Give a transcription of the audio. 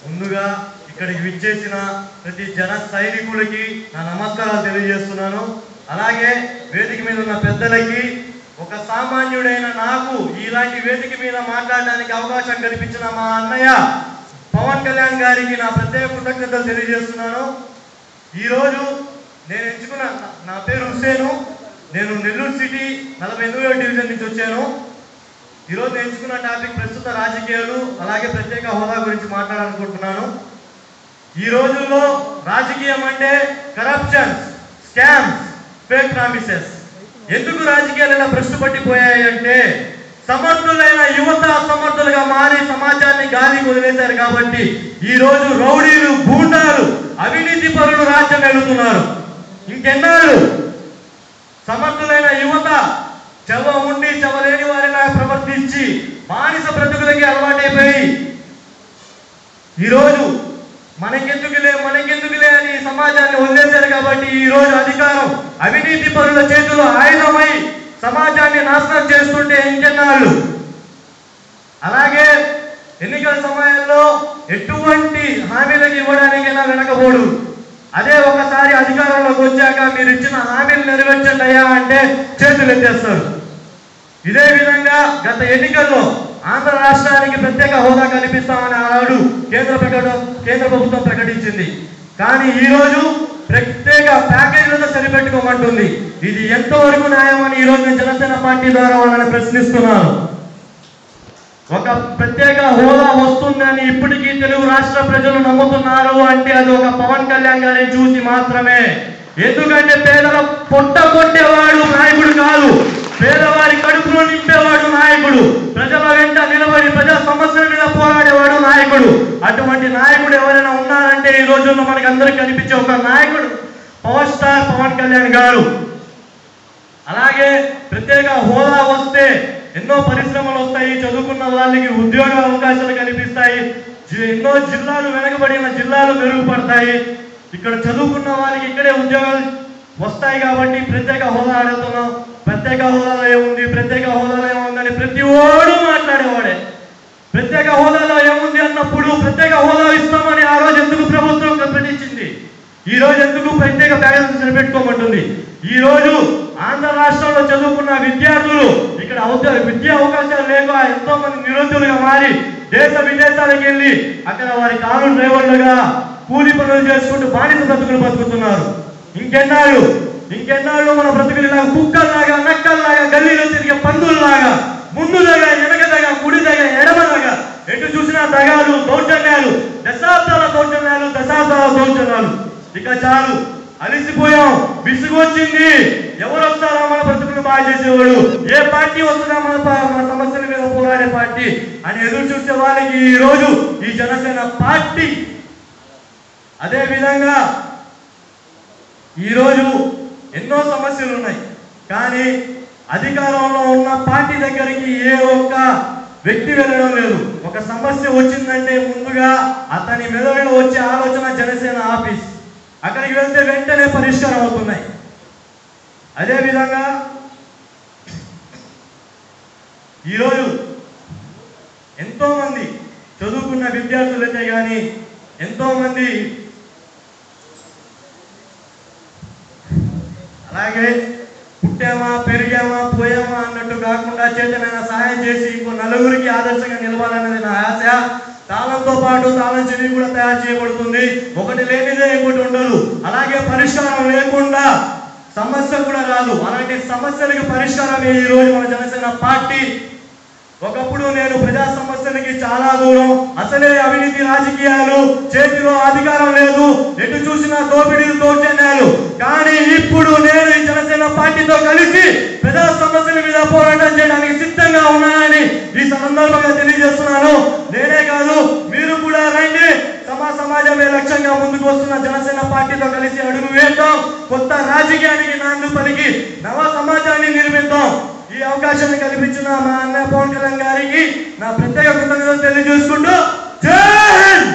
ముందుగా ఇక్కడికి విచ్చేసిన ప్రతి జన సైనికులకి నా నమస్కారాలు తెలియజేస్తున్నాను. అలాగే వేదిక మీద ఉన్న పెద్దలకి, ఒక సామాన్యుడైన నాకు ఇలాంటి వేదిక మీద మాట్లాడడానికి అవకాశం కల్పించిన మా అన్నయ్య పవన్ కళ్యాణ్ గారికి నా ప్రత్యేక కృతజ్ఞతలు తెలియజేస్తున్నాను. ఈరోజు నేను ఎంచుకున్న, నా పేరు హుసేను, నేను నెల్లూరు సిటీ 48వ డివిజన్ నుంచి వచ్చాను. ఈరోజు ఎంచుకున్న టాపిక్ ప్రస్తుత రాజకీయాలు, అలాగే ప్రత్యేక హోదా గురించి మాట్లాడాలనుకుంటున్నాను. ఈ రోజుల్లో రాజకీయం అంటే కరప్షన్, స్కామ్స్, ఫేక్ ప్రామిసెస్. ఎందుకు రాజకీయాలు ఇలా భ్రష్టు పట్టిపోయాయి అంటే సమర్థులైన యువత అసమర్థులుగా మారి సమాజాన్ని గాలి వదిలేశారు. కాబట్టి ఈ రోజు రౌడీలు, గూండాలు, అవినీతి పరులు రాజ్యం వెళుతున్నారు. ఇంకెన్నాళ్ళు సమర్థులైన యువత చెవ ఉండి చెవలేని వారిలా ప్రవర్తించి బానిస బ్రతుకులకి అలవాటైపోయి ఈరోజు మనకెందుకులే అని సమాజాన్ని వదిలేశారు. కాబట్టి ఈ రోజు అధికారం అవినీతి పరుల చేతుల్లో ఆయుధమై సమాజాన్ని నాశనం చేస్తుంటే ఇంకెన్నాళ్ళు. అలాగే ఎన్నికల సమయంలో ఎటువంటి హామీలకు ఇవ్వడానికైనా వెనకబోడు. అదే ఒకసారి అధికారంలోకి వచ్చాక మీరు ఇచ్చిన హామీలు నెరవేర్చండి అయ్యా అంటే చేతులు ఎత్తేస్తారు. ఇదే విధంగా గత ఎన్నికల్లో ఆంధ్ర రాష్ట్రానికి ప్రత్యేక హోదా కల్పిస్తామని ఆనాడు కేంద్ర ప్రభుత్వం ప్రకటించింది. కానీ ఈరోజు ప్రత్యేక ప్యాకేజీలతో సరిపెట్టుకోమంటుంది. ఇది ఎంతవరకు న్యాయమని ఈరోజు నేను జనసేన పార్టీ ద్వారా వాళ్ళని ప్రశ్నిస్తున్నాను. ఒక ప్రత్యేక హోదా వస్తుందని ఇప్పటికీ తెలుగు రాష్ట్ర ప్రజలు నమ్ముతున్నారు అంటే అది ఒక పవన్ కళ్యాణ్ గారిని చూసి మాత్రమే. ఎందుకంటే పేదల పొట్ట కొట్టేవాడు నాయకుడు కాదు, పేదవారి కడుపులో నింపేవాడు నాయకుడు, ప్రజల వెంట నిలబడి ప్రజల సమస్యల మీద పోరాడేవాడు నాయకుడు. అటువంటి నాయకుడు ఎవరైనా ఉన్నారంటే ఈ రోజుల్లో మనకి అందరికి కనిపించే ఒక నాయకుడు పవర్ స్టార్ పవన్ కళ్యాణ్ గారు. అలాగే ప్రత్యేక హోదా వస్తే ఎన్నో పరిశ్రమలు వస్తాయి, చదువుకున్న వాళ్ళకి ఉద్యోగ అవకాశాలు కనిపిస్తాయి, ఎన్నో జిల్లాలు వెనకబడిన జిల్లాలు మెరుగుపడతాయి, ఇక్కడ చదువుకున్న వాళ్ళకి ఇక్కడే ఉద్యోగాలు వస్తాయి. కాబట్టి ప్రత్యేక హోదా అడుగుతున్నాం. ప్రత్యేక హోదాలో ఏముంది, ప్రత్యేక హోదాలో ఏముందని ప్రతి ఓడు మాట్లాడేవాడే. ప్రత్యేక హోదాలో ఏముంది అన్నప్పుడు ప్రత్యేక హోదా ఇస్తామని ఆ రోజు ఎందుకు ప్రభుత్వం ప్రకటించింది? ఈ రోజు ఎందుకు ప్రత్యేక ప్యాకేజీలు సరిపెట్టుకోమంటుంది? ఈ రోజు ఆంధ్ర రాష్ట్రంలో చదువుకున్న విద్యార్థులు ఇక్కడ విద్యా అవకాశాలు లేక ఎంతో మంది నిరుద్యోగులుగా మారి దేశ విదేశాలకు వెళ్ళి అక్కడ వారి కారు డ్రైవర్లుగా కూలి పనులు చేసుకుంటూ బానిస బ్రతుకులు బతుకుతున్నారు. ఇంకెన్నాళ్ళు మన బ్రతుకులు ఇలాగా కుక్కల్లాగా, నక్కల్లాగా, గల్లీలో తిరిగే పందుల్లాగా, ముందు దగా, వెనక దగా, కుడి దగా, ఎడమ దగా, ఎటు చూసినా దగాలు, దౌర్జన్యాలు, దశాబ్దాల దౌర్జన్యాలు. ఇక చాలు, అలిసిపోయాం, విసుగొచ్చింది. ఎవరు వస్తారా మన బ్రతుకులు బాగా చేసేవాడు, ఏ పార్టీ వస్తుందా మన సమస్యల మీద పోరాడే పార్టీ అని ఎదురు చూసే వాళ్ళకి ఈ రోజు ఈ జనసేన పార్టీ. అదే విధంగా ఈరోజు ఎన్నో సమస్యలు ఉన్నాయి. కానీ అధికారంలో ఉన్న పార్టీ దగ్గరికి ఏ ఒక్క వ్యక్తి వెళ్ళడం లేదు. ఒక సమస్య వచ్చిందంటే ముందుగా అతని మెదడులో వచ్చే ఆలోచన జనసేన ఆఫీస్, అక్కడికి వెళ్తే వెంటనే పరిష్కారం అవుతున్నాయి. అదేవిధంగా ఈరోజు ఎంతోమంది చదువుకున్న విద్యార్థులైతే కానీ ఎంతోమంది అలాగే పుట్టామా, పెరిగామా, పోయామా అన్నట్టు కాకుండా చేతనైనా సహాయం చేసి ఇంకో నలుగురికి ఆదర్శంగా నిలవాలన్నది నా ఆశ. తాళంతో పాటు తాళం చెవి కూడా తయారు చేయబడుతుంది. ఒకటి లేనిదే ఇంకోటి ఉండదు. అలాగే పరిష్కారం లేకుండా సమస్య కూడా రాదు. అలాంటి సమస్యలకు పరిష్కారమే ఈ రోజు మన జనసేన పార్టీ. ఒకప్పుడు నేను ప్రజా సమస్యలకి చాలా దూరం, అసలే అవినీతి రాజకీయాలు, చేతిలో అధికారం లేదు, ఎటు చూసినా దోపిడీలు, దౌర్జన్యాలు. కానీ ఇప్పుడు నేను ఈ జనసేన పార్టీతో కలిసి ప్రజా సమస్యల మీద పోరాటం చేయడానికి సిద్ధంగా ఉన్నానని ఈ సందర్భంగా తెలియజేస్తున్నాను. నేనే కాదు, మీరు కూడా రండి. సమాజమే లక్ష్యంగా ముందుకు వస్తున్న జనసేన పార్టీతో కలిసి అడుగు వేద్దాం. కొత్త రాజకీయానికి నాంది పలికి నవ సమాజాన్ని నిర్మిద్దాం. ఈ అవకాశాన్ని కల్పించిన మా అన్న పవన్ కళ్యాణ్ గారికి నా ప్రత్యేక కృతజ్ఞతలు తెలియజేసుకుంటూ జై హింద్.